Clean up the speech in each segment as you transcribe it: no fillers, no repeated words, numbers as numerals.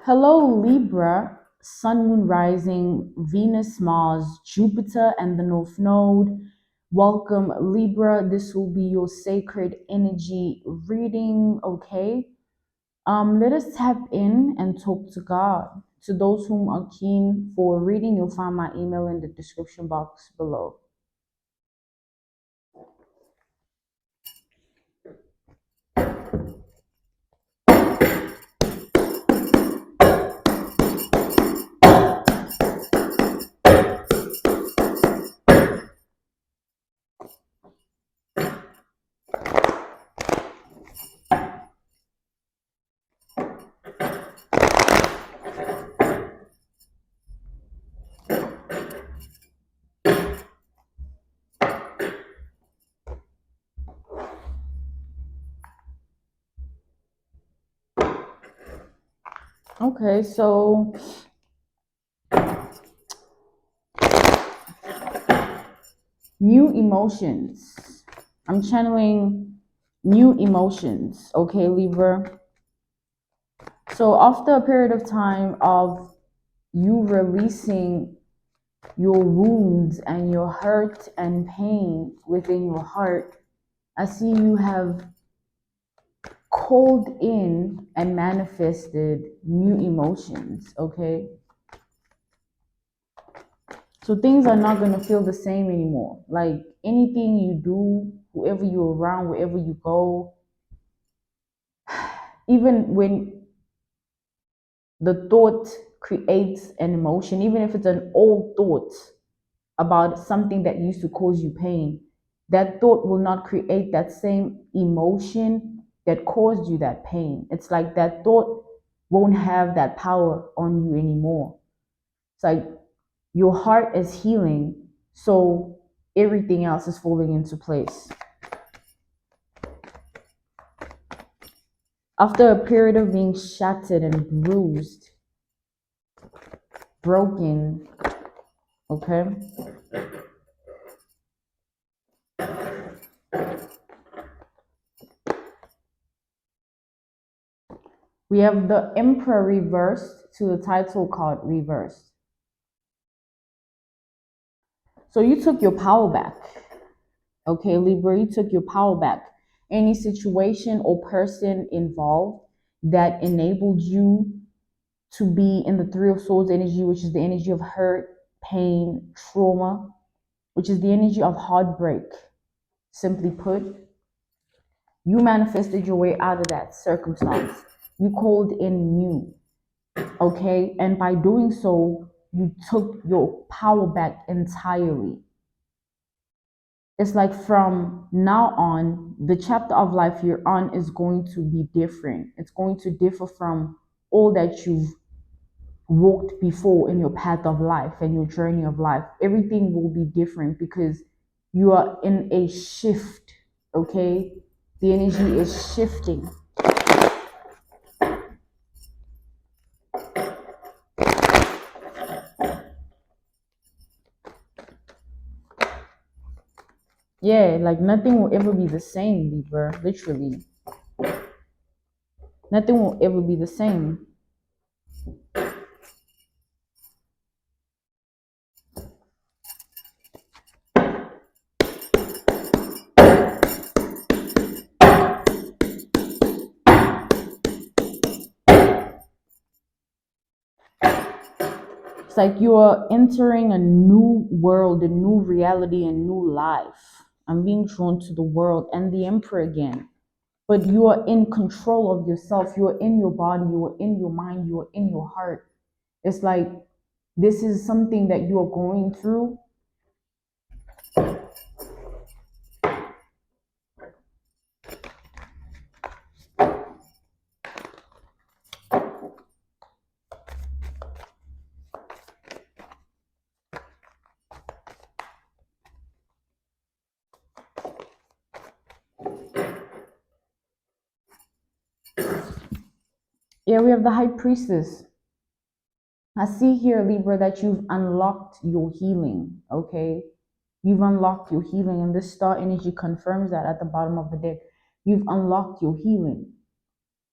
Hello, Libra, Sun, Moon, Rising, Venus, Mars, Jupiter, and the North Node. Welcome, Libra. This will be your sacred energy reading, okay? Let us tap in and talk to God. To those whom are keen for reading, you'll find my email in the description box below. Okay, so new emotions. I'm channeling new emotions, okay, Libra? So after a period of time of you releasing your wounds and your hurt and pain within your heart, I see you have called in and manifested new emotions, okay? So things are not going to feel the same anymore. Like anything you do, whoever you're around, wherever you go, even when the thought creates an emotion, even if it's an old thought about something that used to cause you pain, that thought will not create that same emotion that caused you that pain. It's like that thought won't have that power on you anymore. It's like your heart is healing, so everything else is falling into place. After a period of being shattered and bruised, broken, okay? We have the Emperor reversed to the title card reversed. So you took your power back. Okay, Libra, you took your power back. Any situation or person involved that enabled you to be in the Three of Swords energy, which is the energy of hurt, pain, trauma, which is the energy of heartbreak. Simply put, you manifested your way out of that circumstance. You called in new, okay? And by doing so, you took your power back entirely. It's like from now on, the chapter of life you're on is going to be different. It's going to differ from all that you've walked before in your path of life and your journey of life. Everything will be different because you are in a shift, okay? The energy is shifting. Yeah, like nothing will ever be the same, Libra, literally. Nothing will ever be the same. It's like you are entering a new world, a new reality, a new life. I'm being drawn to the world and the Emperor again. But you are in control of yourself. You are in your body. You are in your mind. You are in your heart. It's like this is something that you are going through. Yeah, we have the High Priestess. I see here, Libra, that you've unlocked your healing, okay? You've unlocked your healing, and this star energy confirms that at the bottom of the deck. You've unlocked your healing.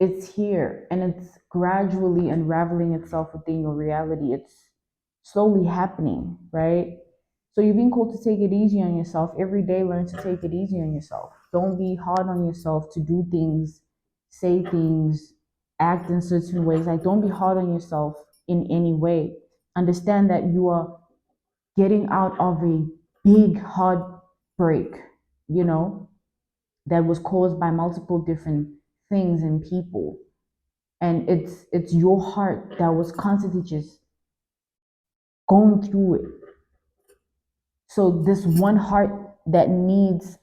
It's here and it's gradually unraveling itself within your reality. It's slowly happening, right? So you're being called to take it easy on yourself. Every day, learn to take it easy on yourself. Don't be hard on yourself to do things, say things, act in certain ways. Like, don't be hard on yourself in any way. Understand that you are getting out of a big heartbreak, you know, that was caused by multiple different things and people. And it's your heart that was constantly just going through it. So this one heart that needs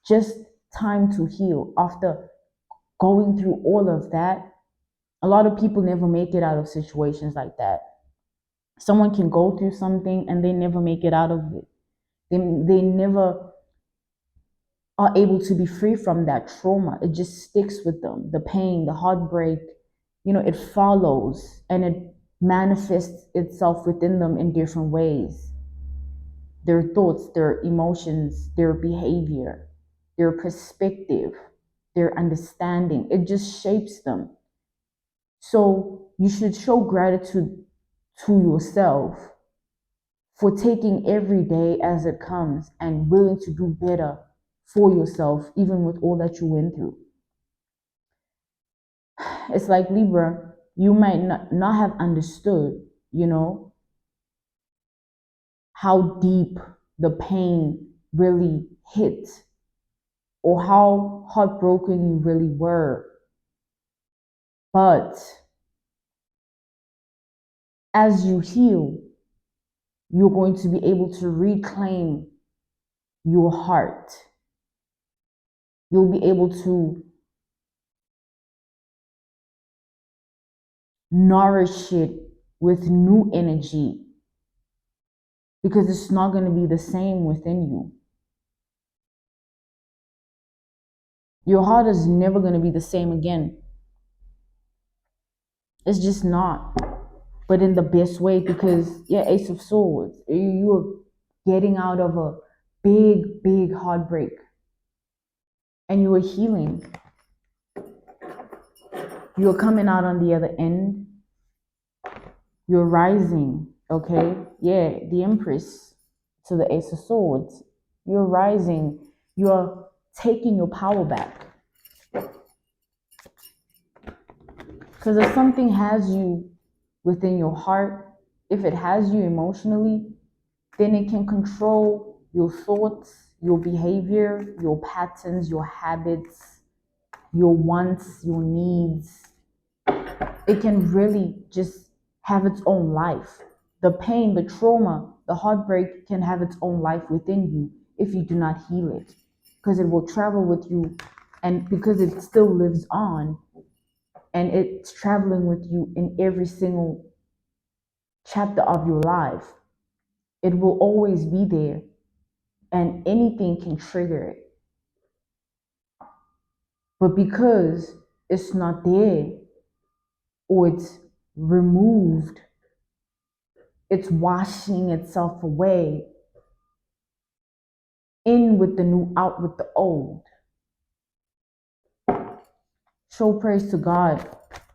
just time to heal after going through all of that. A lot of people never make it out of situations like that. Someone can go through something and they never make it out of it. They never are able to be free from that trauma. It just sticks with them. The pain, the heartbreak, it follows and it manifests itself within them in different ways. Their thoughts, their emotions, their behavior, their perspective, their understanding. It just shapes them. So you should show gratitude to yourself for taking every day as it comes and willing to do better for yourself, even with all that you went through. It's like Libra, you might not have understood, how deep the pain really hit or how heartbroken you really were. But as you heal, you're going to be able to reclaim your heart. You'll be able to nourish it with new energy because it's not going to be the same within you. Your heart is never going to be the same again. It's just not. But in the best way, because Ace of Swords, you're getting out of a big, big heartbreak and you are healing. You're coming out on the other end. You're rising, okay? Yeah, the Empress to the Ace of Swords. You're rising. You're taking your power back. Because if something has you within your heart, if it has you emotionally, then it can control your thoughts, your behavior, your patterns, your habits, your wants, your needs. It can really just have its own life. The pain, the trauma, the heartbreak can have its own life within you if you do not heal it, because it will travel with you, and because it still lives on and it's traveling with you in every single chapter of your life. It will always be there and anything can trigger it. But because it's not there or it's removed, it's washing itself away, in with the new, out with the old. Show praise to God,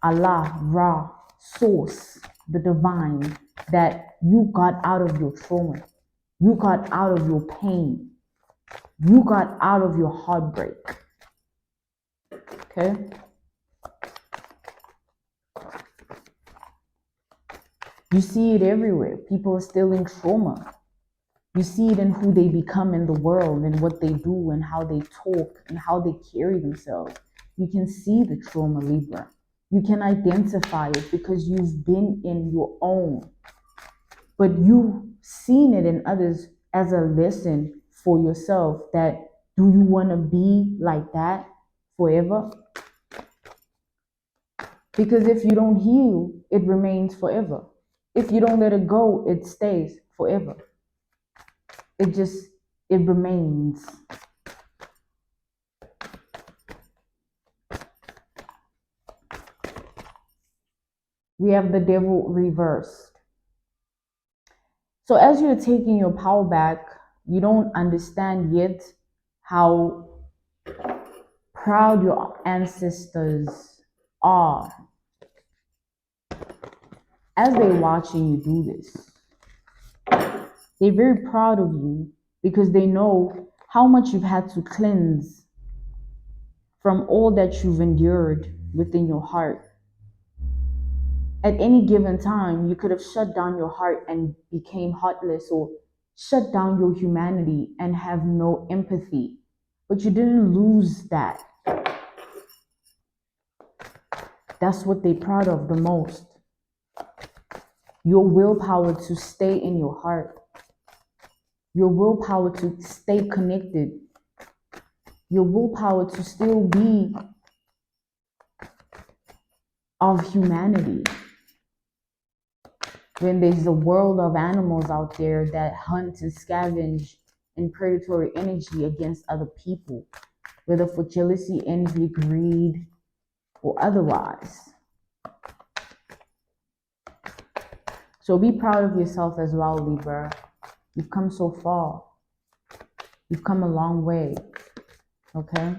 Allah, Ra, Source, the divine, that you got out of your trauma. You got out of your pain. You got out of your heartbreak. Okay? You see it everywhere. People are still in trauma. You see it in who they become in the world and what they do and how they talk and how they carry themselves. You can see the trauma, Libra. You can identify it because you've been in your own. But you've seen it in others as a lesson for yourself, that do you want to be like that forever? Because if you don't heal, it remains forever. If you don't let it go, it stays forever. It remains. We have the devil reversed. So as you're taking your power back, you don't understand yet how proud your ancestors are, as they're watching you do this, they're very proud of you because they know how much you've had to cleanse from all that you've endured within your heart. At any given time, you could have shut down your heart and became heartless, or shut down your humanity and have no empathy. But you didn't lose that. That's what they're proud of the most. Your willpower to stay in your heart, your willpower to stay connected, your willpower to still be of humanity. When there's a world of animals out there that hunt and scavenge in predatory energy against other people, whether for jealousy, envy, greed, or otherwise. So be proud of yourself as well, Libra. You've come so far. You've come a long way, okay?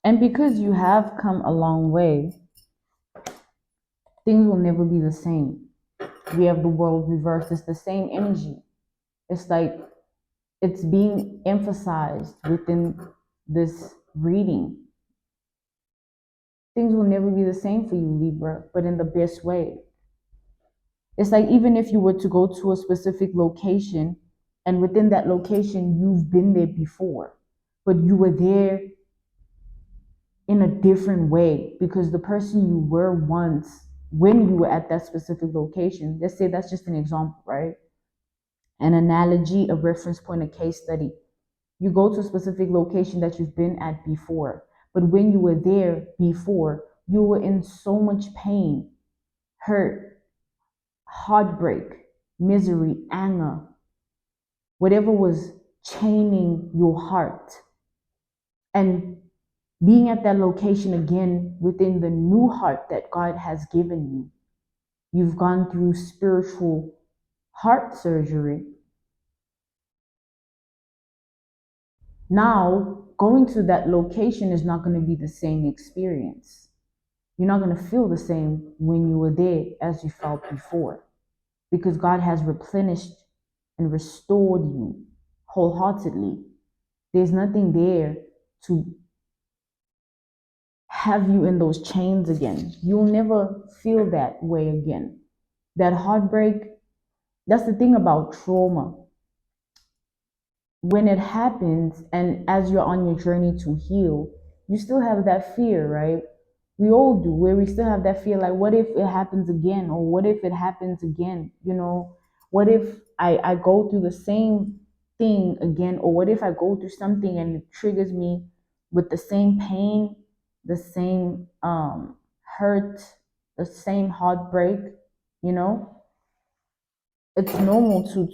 And because you have come a long way, things will never be the same. We have the world reversed. It's the same energy. It's like it's being emphasized within this reading. Things will never be the same for you, Libra, but in the best way. It's like even if you were to go to a specific location, and within that location, you've been there before, but you were there in a different way because the person you were once when you were at that specific location, let's say that's just an example, right? An analogy, a reference point, a case study. You go to a specific location that you've been at before, but when you were there before, you were in so much pain, hurt, heartbreak, misery, anger, whatever was chaining your heart. And being at that location again within the new heart that God has given you, you've gone through spiritual heart surgery. Now, going to that location is not going to be the same experience. You're not going to feel the same when you were there as you felt before, because God has replenished and restored you wholeheartedly. There's nothing there to have you in those chains again. You'll never feel that way again. That heartbreak, that's the thing about trauma. When it happens, and as you're on your journey to heal, you still have that fear, right? We all do, where we still have that fear, like, what if it happens again? Or what if it happens again? You know, what if I go through the same thing again? Or what if I go through something and it triggers me with the same pain, the same hurt, the same heartbreak, you know? It's normal to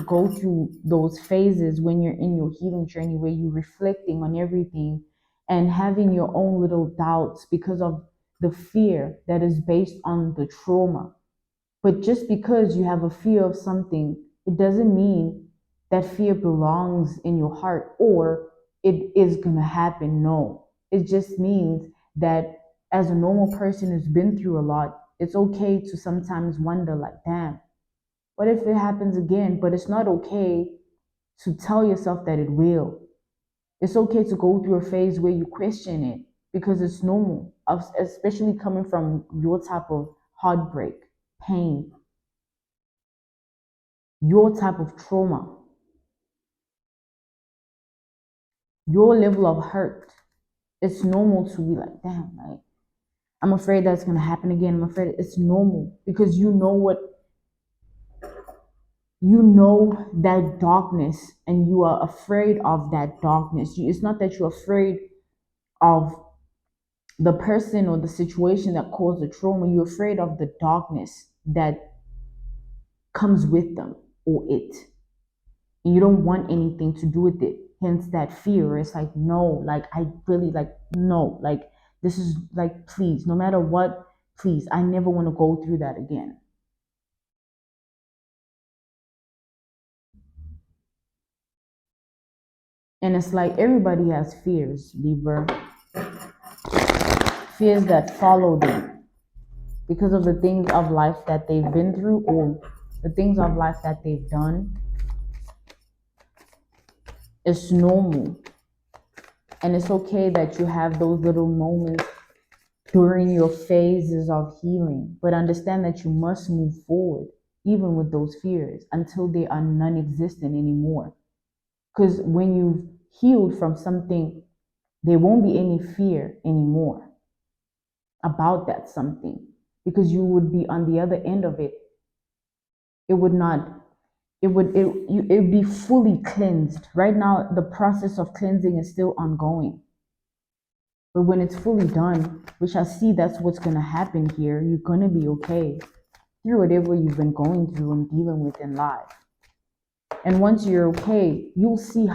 go through those phases when you're in your healing journey, where you're reflecting on everything and having your own little doubts because of the fear that is based on the trauma. But just because you have a fear of something, it doesn't mean that fear belongs in your heart or it is going to happen. No, it just means that as a normal person who's been through a lot, it's okay to sometimes wonder, like, damn, what if it happens again? But it's not okay to tell yourself that it will. It's okay to go through a phase where you question it because it's normal, especially coming from your type of heartbreak, pain, your type of trauma, your level of hurt. It's normal to be like, damn, like, I'm afraid that's going to happen again. I'm afraid. It's normal because you know that darkness and you are afraid of that darkness. It's not that you're afraid of the person or the situation that caused the trauma. You're afraid of the darkness that comes with them or it. And you don't want anything to do with it. Hence that fear. It's like, no, like, I really, like, no, like, this is like, please, no matter what Please, I never want to go through that again. And it's like everybody has fears, Libra. Fears that follow them because of the things of life that they've been through or the things of life that they've done. It's normal. And it's okay that you have those little moments during your phases of healing. But understand that you must move forward, even with those fears, until they are non existent anymore. Because when you've healed from something, there won't be any fear anymore about that something, because you would be on the other end of it. It would not, it would be fully cleansed. Right now, the process of cleansing is still ongoing. But when it's fully done, which I see that's what's going to happen here, you're going to be okay through whatever you've been going through and dealing with in life. And once you're okay, you'll see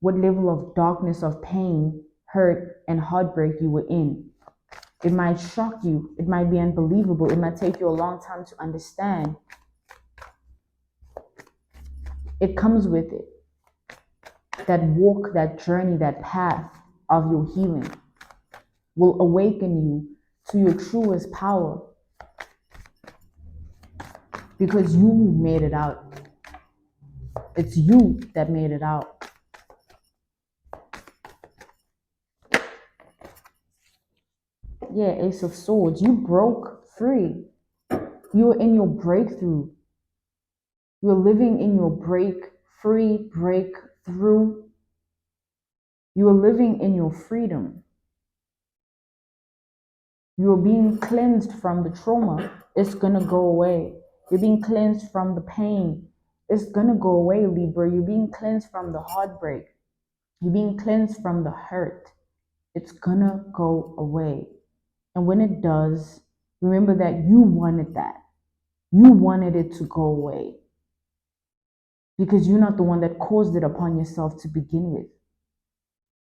what level of darkness, of pain, hurt, and heartbreak you were in. It might shock you. It might be unbelievable. It might take you a long time to understand. It comes with it. That walk, that journey, that path of your healing will awaken you to your truest power, because you made it out. It's you that made it out. Yeah, Ace of Swords. You broke free. You're in your breakthrough. You're living in your breakthrough. You're living in your freedom. You're being cleansed from the trauma. It's gonna go away. You're being cleansed from the pain. It's gonna go away, Libra. You're being cleansed from the heartbreak. You're being cleansed from the hurt. It's gonna go away. And when it does, remember that you wanted that. You wanted it to go away, because you're not the one that caused it upon yourself to begin with.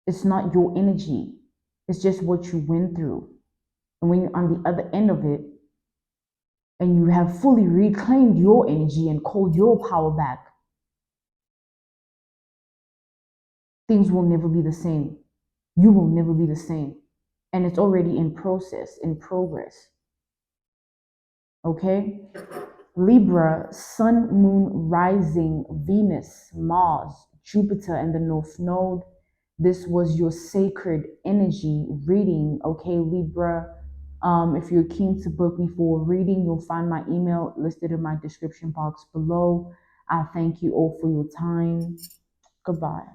It's not your energy. It's just what you went through. And when you're on the other end of it and you have fully reclaimed your energy and called your power back, things will never be the same. You will never be the same. And it's already in process, in progress. Okay? Libra, Sun, Moon, Rising, Venus, Mars, Jupiter, and the North Node. This was your sacred energy reading. Okay, Libra. If you're keen to book me for a reading, you'll find my email listed in my description box below. I thank you all for your time. Goodbye.